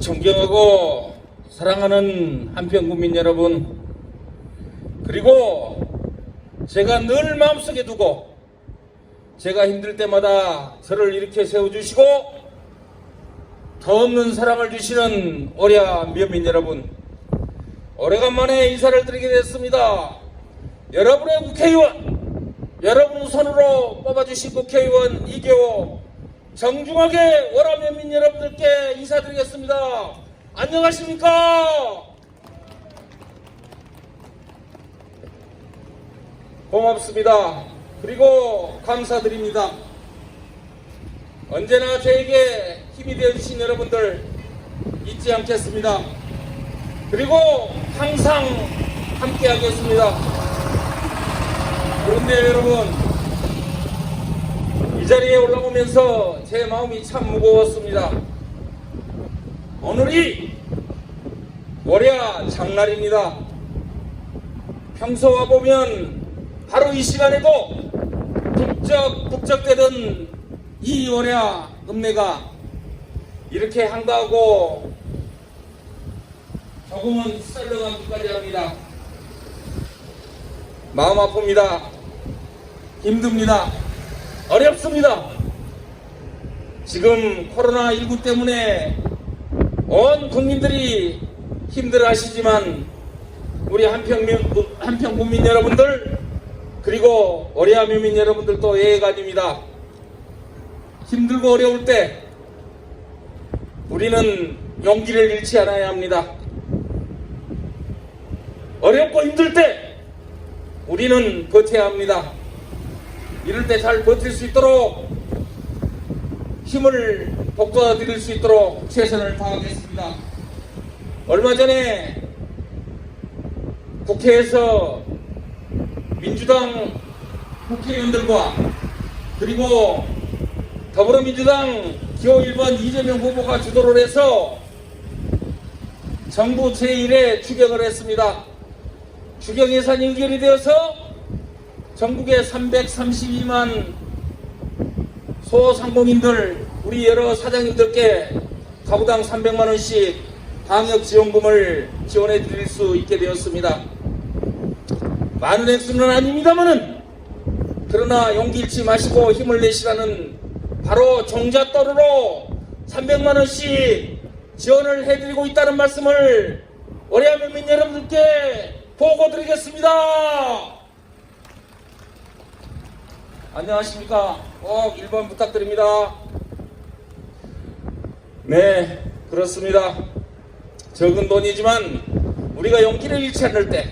존경하고 사랑하는 한평국민 여러분, 그리고 제가 늘 마음속에 두고 제가 힘들 때마다 저를 이렇게 세워주시고 더 없는 사랑을 주시는 오랴 면민 여러분, 오래간만에 인사를 드리게 됐습니다. 여러분의 국회의원, 여러분 손으로 뽑아주신 국회의원 이계호 정중하게 오랴 면민 여러분들께 인사드리겠습니다. 안녕하십니까? 고맙습니다. 그리고 감사드립니다. 언제나 저에게 힘이 되어주신 여러분들 잊지 않겠습니다. 그리고 항상 함께하겠습니다. 그런데 여러분, 이 자리에 올라오면서 제 마음이 참 무거웠습니다. 오늘이 오랴 장날입니다. 평소 와보면 바로 이 시간에도 북적북적대던 이 오랴 읍내가 이렇게 한가하고 조금은 썰렁하기까지 합니다. 마음 아픕니다. 힘듭니다. 어렵습니다. 지금 코로나19 때문에 온 국민들이 힘들어하시지만 우리 한평 국민 여러분들, 그리고 오랴 면민 여러분들도 예외가 아닙니다. 힘들고 어려울 때 우리는 용기를 잃지 않아야 합니다. 어렵고 힘들 때 우리는 버텨야 합니다. 이럴 때 잘 버틸 수 있도록 힘을 북돋아드릴 수 있도록 최선을 다하겠습니다. 얼마 전에 국회에서 민주당 국회의원들과 그리고 더불어민주당 기호 1번 이재명 후보가 주도를 해서 정부 제1회 추경을 했습니다. 추경 예산이 의결이 되어서 전국의 332만 소상공인들, 우리 여러 사장님들께 가구당 300만원씩 방역지원금을 지원해 드릴 수 있게 되었습니다. 많은 액수는 아닙니다만은, 그러나 용기 잃지 마시고 힘을 내시라는 바로 종잣돈으로 300만원씩 지원을 해드리고 있다는 말씀을 오랴 면민 여러분들께 보고드리겠습니다. 안녕하십니까? 꼭 1번 부탁드립니다. 네, 그렇습니다. 적은 돈이지만 우리가 용기를 잃지 않을 때,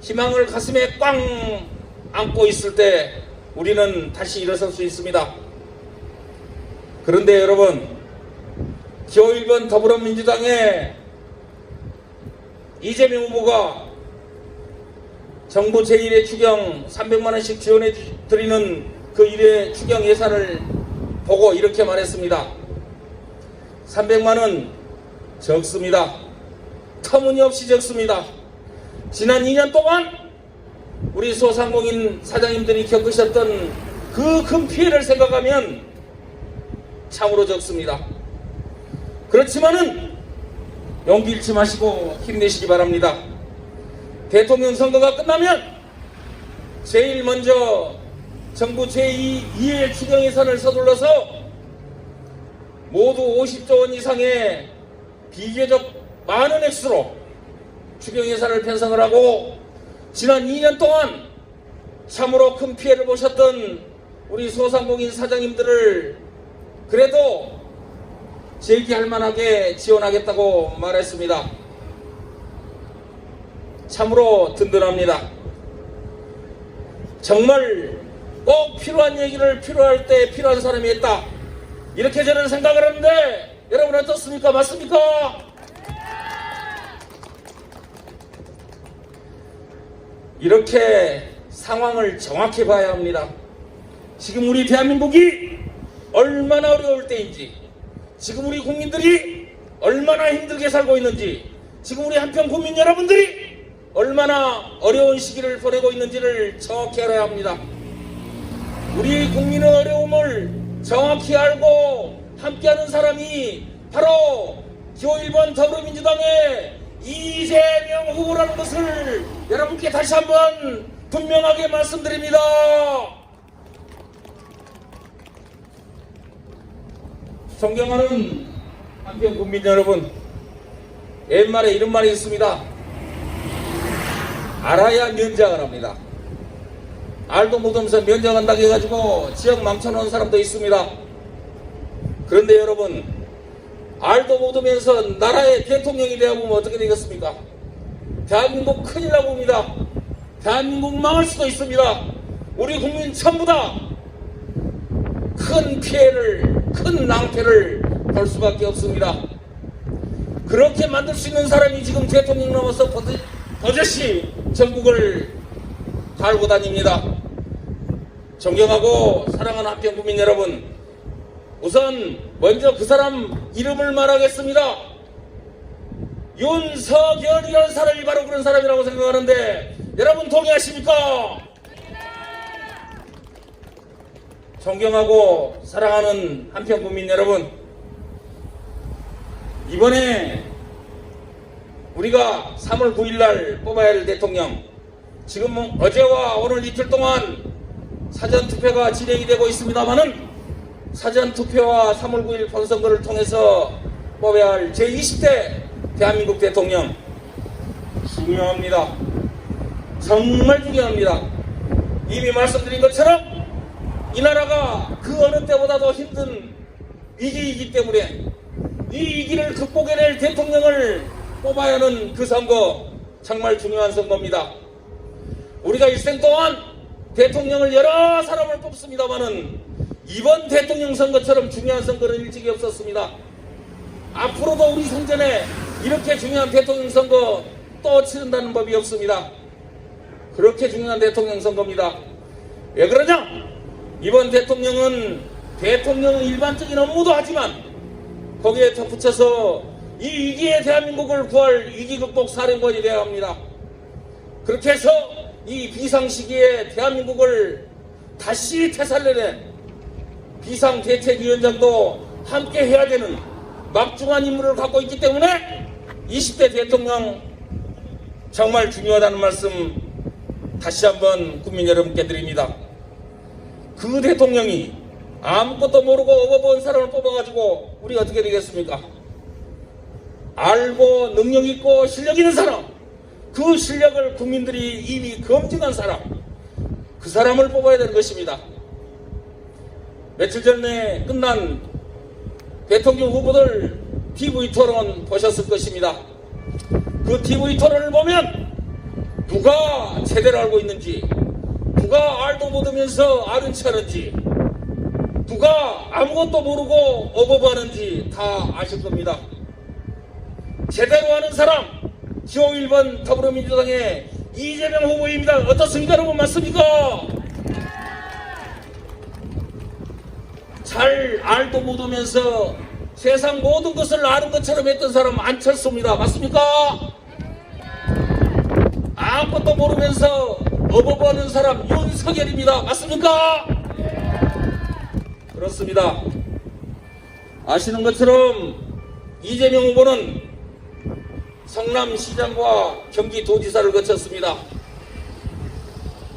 희망을 가슴에 꽝 안고 있을 때 우리는 다시 일어설 수 있습니다. 그런데 여러분, 기호 1번 더불어민주당의 이재명 후보가 정부 제1회 추경 300만원씩 지원해 드리는 그 1회 추경 예산을 보고 이렇게 말했습니다. 300만원 적습니다. 터무니없이 적습니다. 지난 2년 동안 우리 소상공인 사장님들이 겪으셨던 그 큰 피해를 생각하면 참으로 적습니다. 그렇지만은 용기 잃지 마시고 힘내시기 바랍니다. 대통령 선거가 끝나면 제일 먼저 정부 제2회 추경 예산을 서둘러서 모두 50조 원 이상의 비교적 많은 액수로 추경 예산을 편성을 하고, 지난 2년 동안 참으로 큰 피해를 보셨던 우리 소상공인 사장님들을 그래도 재기할 만하게 지원하겠다고 말했습니다. 참으로 든든합니다. 정말 꼭 필요한 얘기를 필요할 때 필요한 사람이 했다, 이렇게 저는 생각을 하는데 여러분 어떻습니까? 맞습니까? 이렇게 상황을 정확히 봐야 합니다. 지금 우리 대한민국이 얼마나 어려울 때인지, 지금 우리 국민들이 얼마나 힘들게 살고 있는지, 지금 우리 한평 국민 여러분들이 얼마나 어려운 시기를 보내고 있는지를 정확히 알아야 합니다. 우리 국민의 어려움을 정확히 알고 함께하는 사람이 바로 기호 1번 더불어민주당의 이재명 후보라는 것을 여러분께 다시 한번 분명하게 말씀드립니다. 존경하는 한평 국민 여러분, 옛말에 이런 말이 있습니다. 알아야 면장을 합니다. 알도 못하면서 면장한다고 해가지고 지역 망쳐놓은 사람도 있습니다. 그런데 여러분, 알도 못하면서 나라의 대통령이 되어보면 어떻게 되겠습니까? 대한민국 큰일 나봅니다. 대한민국 망할 수도 있습니다. 우리 국민 전부 다 큰 피해를, 큰 낭패를 볼 수밖에 없습니다. 그렇게 만들 수 있는 사람이 지금 대통령 넘어서 버젓이 전국을 달고 다닙니다. 존경하고 사랑하는 한평 국민 여러분, 우선 먼저 그 사람 이름을 말하겠습니다. 윤석열이라는 사람이 바로 그런 사람이라고 생각하는데 여러분 동의하십니까? 존경하고 사랑하는 한평 국민 여러분, 이번에 우리가 3월 9일날 뽑아야 할 대통령, 지금 어제와 오늘 이틀 동안 사전투표가 진행이 되고 있습니다만은 사전투표와 3월 9일 본선거를 통해서 뽑아야 할 제20대 대한민국 대통령 중요합니다. 정말 중요합니다. 이미 말씀드린 것처럼 이 나라가 그 어느 때보다도 힘든 위기이기 때문에 이 위기를 극복해낼 대통령을 뽑아야 하는 그 선거, 정말 중요한 선거입니다. 우리가 일생 동안 대통령을 여러 사람을 뽑습니다마는 이번 대통령 선거처럼 중요한 선거는 일찍이 없었습니다. 앞으로도 우리 생전에 이렇게 중요한 대통령 선거 또 치른다는 법이 없습니다. 그렇게 중요한 대통령 선거입니다. 왜 그러냐? 이번 대통령은 대통령은 일반적인 업무도 하지만 거기에 덧붙여서 이 위기의 대한민국을 구할 위기극복 사령관이 되어야 합니다. 그렇게 해서 이 비상시기에 대한민국을 다시 되살려낸 비상대책위원장도 함께 해야 되는 막중한 임무를 갖고 있기 때문에 20대 대통령 정말 중요하다는 말씀 다시 한번 국민 여러분께 드립니다. 그 대통령이 아무것도 모르고 업어본 사람을 뽑아가지고 우리 어떻게 되겠습니까? 알고 능력 있고 실력 있는 사람, 그 실력을 국민들이 이미 검증한 사람, 그 사람을 뽑아야 되는 것입니다. 며칠 전에 끝난 대통령 후보들 TV 토론 보셨을 것입니다. 그 TV 토론을 보면 누가 제대로 알고 있는지, 누가 알도 못하면서 아는 체 하는지, 누가 아무것도 모르고 어버버하는지 다 아실 겁니다. 제대로 하는 사람, 기호 1번 더불어민주당의 이재명 후보입니다. 어떻습니까? 여러분 맞습니까? 잘 알도 못하면서 세상 모든 것을 아는 것처럼 했던 사람 안철수입니다. 맞습니까? 아무것도 모르면서 어버버하는 사람 윤석열입니다. 맞습니까? 그렇습니다. 아시는 것처럼 이재명 후보는 성남시장과 경기도지사를 거쳤습니다.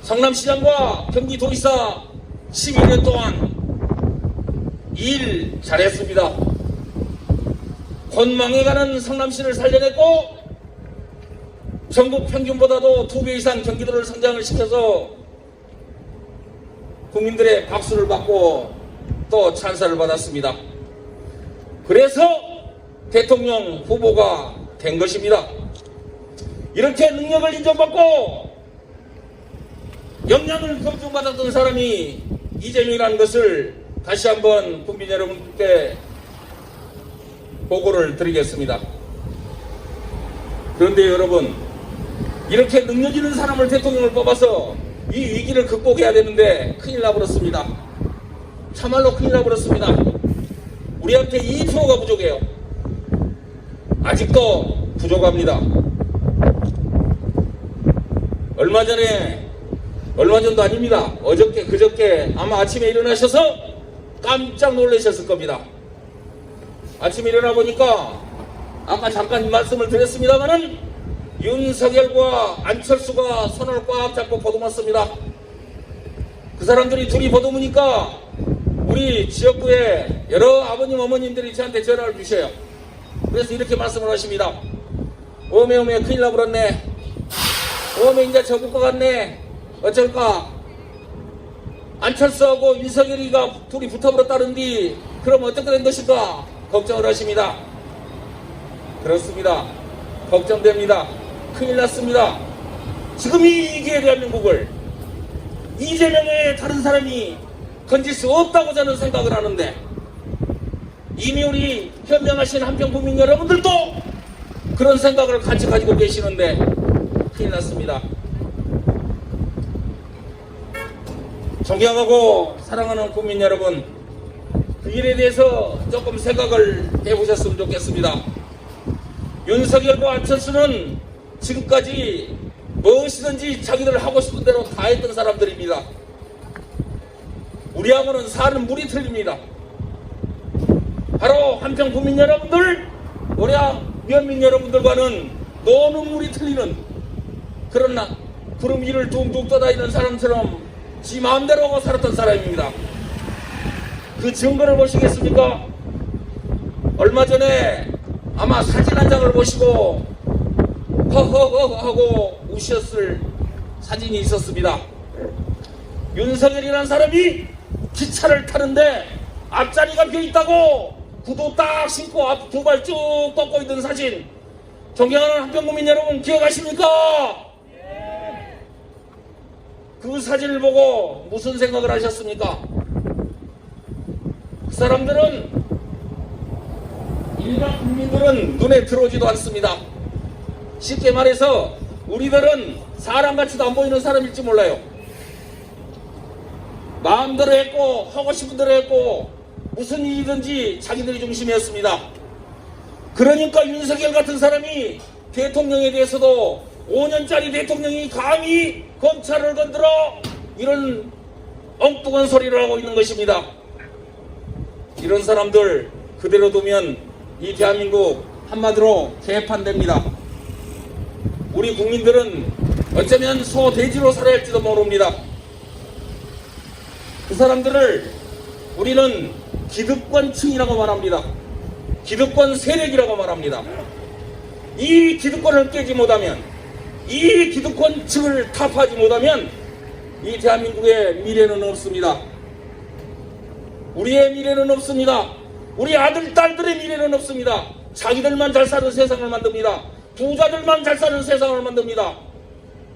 성남시장과 경기도지사 12년 동안 일 잘했습니다. 곧 망해가는 성남시를 살려냈고 전국 평균보다도 2배 이상 경기도를 성장을 시켜서 국민들의 박수를 받고 또 찬사를 받았습니다. 그래서 대통령 후보가 된 것입니다. 이렇게 능력을 인정받고 역량을 검증받았던 사람이 이재명이라는 것을 다시 한번 국민 여러분께 보고를 드리겠습니다. 그런데 여러분, 이렇게 능력 있는 사람을 대통령을 뽑아서 이 위기를 극복해야 되는데 큰일 나버렸습니다. 참말로 큰일 나버렸습니다. 우리한테 2%가 부족해요. 아직도 부족합니다. 얼마 전도 아닙니다. 어저께 그저께 아마 아침에 일어나셔서 깜짝 놀라셨을 겁니다. 아침에 일어나 보니까 아까 잠깐 말씀을 드렸습니다마는 윤석열과 안철수가 손을 꽉 잡고 보듬었습니다. 그 사람들이 둘이 보듬으니까 우리 지역구에 여러 아버님 어머님들이 저한테 전화를 주셔요. 그래서 이렇게 말씀을 하십니다. 어메 큰일 나버렸네. 어메 이제 접을 것 같네. 어쩔까. 안철수하고 윤석열이가 둘이 붙어버렸다는디 그럼 어떻게 된 것일까 걱정을 하십니다. 그렇습니다. 걱정됩니다. 큰일 났습니다. 지금 이 위기에 대한민국을 이재명의 다른 사람이 건질 수 없다고 저는 생각을 하는데 이미 우리 현명하신 한평구민 여러분들도 그런 생각을 같이 가지고 계시는데 큰일 났습니다. 존경하고 사랑하는 국민 여러분, 그 일에 대해서 조금 생각을 해보셨으면 좋겠습니다. 윤석열과 안철수는 지금까지 무엇이든지 자기들 하고 싶은 대로 다 했던 사람들입니다. 우리하고는 사는 물이 틀립니다. 바로 한평 국민 여러분들, 우리 면민 여러분들과는 노는 물이 틀리는 그런 구름 위를 둥둥 떠다니는 사람처럼 지 마음대로 하고 살았던 사람입니다. 그 증거를 보시겠습니까? 얼마 전에 아마 사진 한 장을 보시고 허허허 하고 우셨을 사진이 있었습니다. 윤석열이라는 사람이 기차를 타는데 앞자리가 비어있다고 구두 딱 신고 앞 두 발 쭉 뻗고 있는 사진, 존경하는 한평구민 여러분 기억하십니까? 그 사진을 보고 무슨 생각을 하셨습니까? 그 사람들은, 일반 국민들은 눈에 들어오지도 않습니다. 쉽게 말해서 우리들은 사람같이도 안 보이는 사람일지 몰라요. 마음대로 했고 하고 싶은 대로 했고 무슨 일이든지 자기들이 중심이었습니다. 그러니까 윤석열 같은 사람이 대통령에 대해서도 5년짜리 대통령이 감히 검찰을 건드려 이런 엉뚱한 소리를 하고 있는 것입니다. 이런 사람들 그대로 두면 이 대한민국 한마디로 개판됩니다. 우리 국민들은 어쩌면 소돼지로 살아야 할지도 모릅니다. 그 사람들을 우리는 기득권층이라고 말합니다. 기득권 세력이라고 말합니다. 이 기득권을 깨지 못하면, 이 기득권층을 타파하지 못하면 이 대한민국의 미래는 없습니다. 우리의 미래는 없습니다. 우리 아들, 딸들의 미래는 없습니다. 자기들만 잘 사는 세상을 만듭니다. 부자들만 잘 사는 세상을 만듭니다.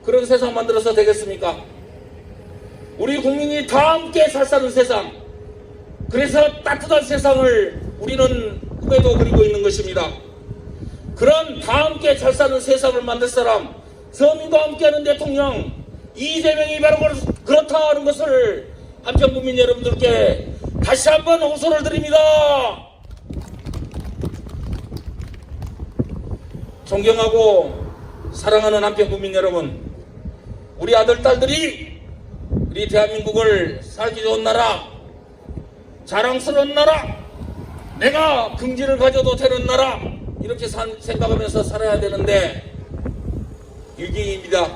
그런 세상 만들어서 되겠습니까? 우리 국민이 다 함께 잘 사는 세상, 그래서 따뜻한 세상을 우리는 꿈에도 그리고 있는 것입니다. 그런 다 함께 잘 사는 세상을 만들 사람, 서민과 함께하는 대통령 이재명이 바로 그렇다 하는 것을 한평국민 여러분들께 다시 한번 호소를 드립니다. 존경하고 사랑하는 한평국민 여러분, 우리 아들, 딸들이 우리 대한민국을 살기 좋은 나라, 자랑스러운 나라, 내가 긍지를 가져도 되는 나라, 이렇게 생각하면서 살아야 되는데 위기입니다.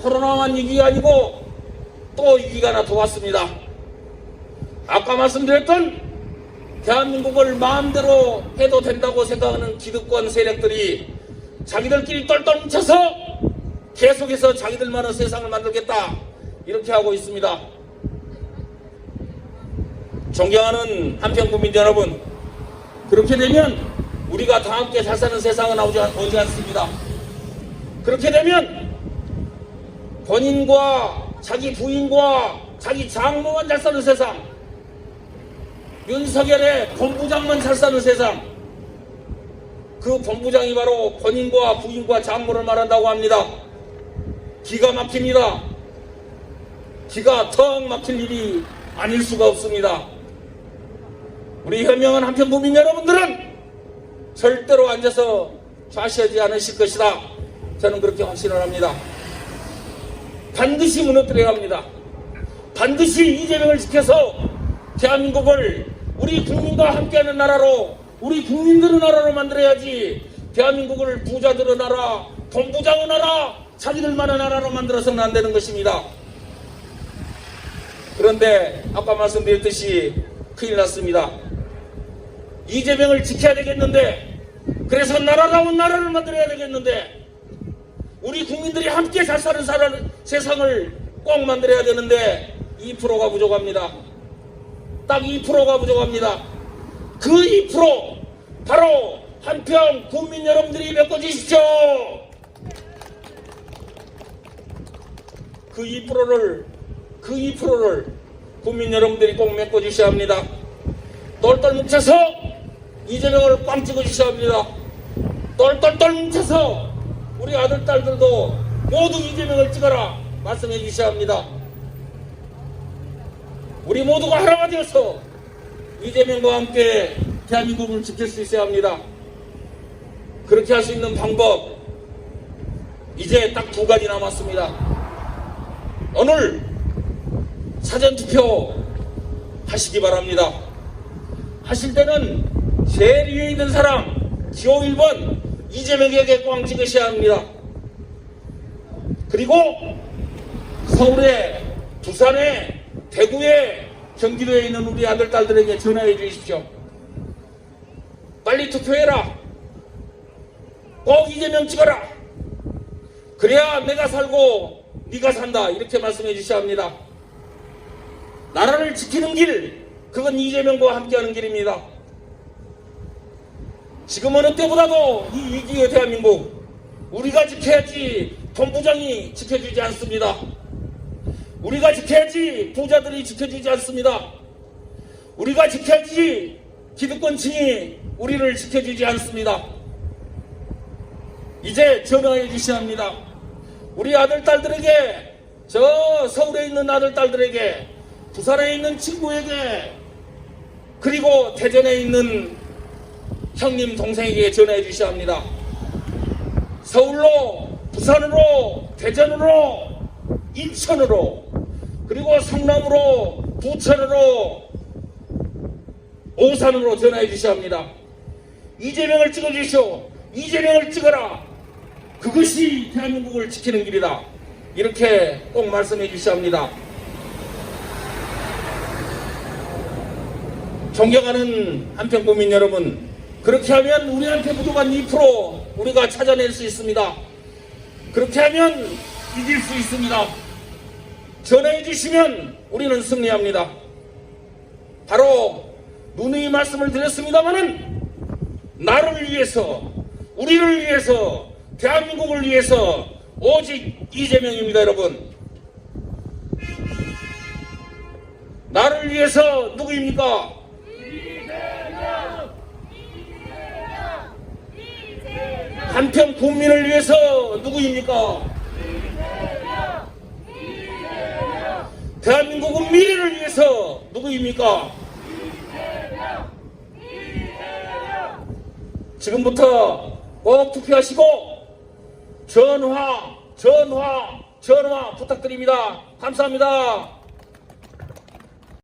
코로나만 위기가 아니고 또 위기가 하나 더 왔습니다. 아까 말씀드렸던 대한민국을 마음대로 해도 된다고 생각하는 기득권 세력들이 자기들끼리 똘똘 뭉쳐서 계속해서 자기들만의 세상을 만들겠다 이렇게 하고 있습니다. 존경하는 한평국민 여러분, 그렇게 되면 우리가 다 함께 잘 사는 세상은 오지 않습니다. 그렇게 되면 본인과 자기 부인과 자기 장모만 잘 사는 세상, 윤석열의 본부장만 잘 사는 세상, 그 본부장이 바로 본인과 부인과 장모를 말한다고 합니다. 기가 막힙니다. 기가 턱 막힐 일이 아닐 수가 없습니다. 우리 현명한 한평국민 여러분들은 절대로 앉아서 좌시하지 않으실 것이다. 저는 그렇게 확신을 합니다. 반드시 무너뜨려야 합니다. 반드시 이재명을 지켜서 대한민국을 우리 국민과 함께하는 나라로 우리 국민들의 나라로 만들어야지 대한민국을 부자들의 나라, 돈부장의 나라, 자기들만의 나라로 만들어서는 안 되는 것입니다. 그런데 아까 말씀드렸듯이 큰일 났습니다. 이재명을 지켜야 되겠는데, 그래서 나라다운 나라를 만들어야 되겠는데, 우리 국민들이 함께 잘 사는 세상을 꼭 만들어야 되는데 2%가 부족합니다. 딱 2%가 부족합니다. 그 2% 바로 한평 국민 여러분들이 메꿔주십시오. 그 2%를 국민 여러분들이 꼭 메꿔주셔야 합니다. 똘똘 뭉쳐서 이재명을 꽝 찍어주셔야 합니다. 똘똘똘 뭉쳐서 우리 아들, 딸들도 모두 이재명을 찍어라 말씀해 주셔야 합니다. 우리 모두가 하나가 되어서 이재명과 함께 대한민국을 지킬 수 있어야 합니다. 그렇게 할 수 있는 방법 이제 딱 2가지 남았습니다. 오늘 사전투표 하시기 바랍니다. 하실 때는 제일 위에 있는 사람 기호 1번 이재명에게 꽝 찍으셔야 합니다. 그리고 서울에, 부산에, 대구에, 경기도에 있는 우리 아들, 딸들에게 전화해 주십시오. 빨리 투표해라. 꼭 이재명 찍어라. 그래야 내가 살고 네가 산다. 이렇게 말씀해 주셔야 합니다. 나라를 지키는 길, 그건 이재명과 함께하는 길입니다. 지금 어느 때보다도 이 위기의 대한민국, 우리가 지켜야지 본부장이 지켜주지 않습니다. 우리가 지켜야지 부자들이 지켜주지 않습니다. 우리가 지켜야지 기득권층이 우리를 지켜주지 않습니다. 이제 전화해 주셔야 합니다. 우리 아들, 딸들에게, 저 서울에 있는 아들, 딸들에게, 부산에 있는 친구에게, 그리고 대전에 있는 형님, 동생에게 전화해 주셔야 합니다. 서울로, 부산으로, 대전으로, 인천으로, 그리고 성남으로, 부천으로, 오산으로 전화해 주셔야 합니다. 이재명을 찍어주시오. 이재명을 찍어라. 그것이 대한민국을 지키는 길이다. 이렇게 꼭 말씀해 주셔야 합니다. 존경하는 한평 국민 여러분, 그렇게 하면 우리한테 부족한 2% 우리가 찾아낼 수 있습니다. 그렇게 하면 이길 수 있습니다. 전화해 주시면 우리는 승리합니다. 바로 누누이 말씀을 드렸습니다마는 나를 위해서, 우리를 위해서, 대한민국을 위해서 오직 이재명입니다. 여러분, 나를 위해서 누구입니까? 한평 국민을 위해서 누구입니까? 대한민국은 미래를 위해서 누구입니까? 지금부터 꼭 투표하시고 전화 부탁드립니다. 감사합니다.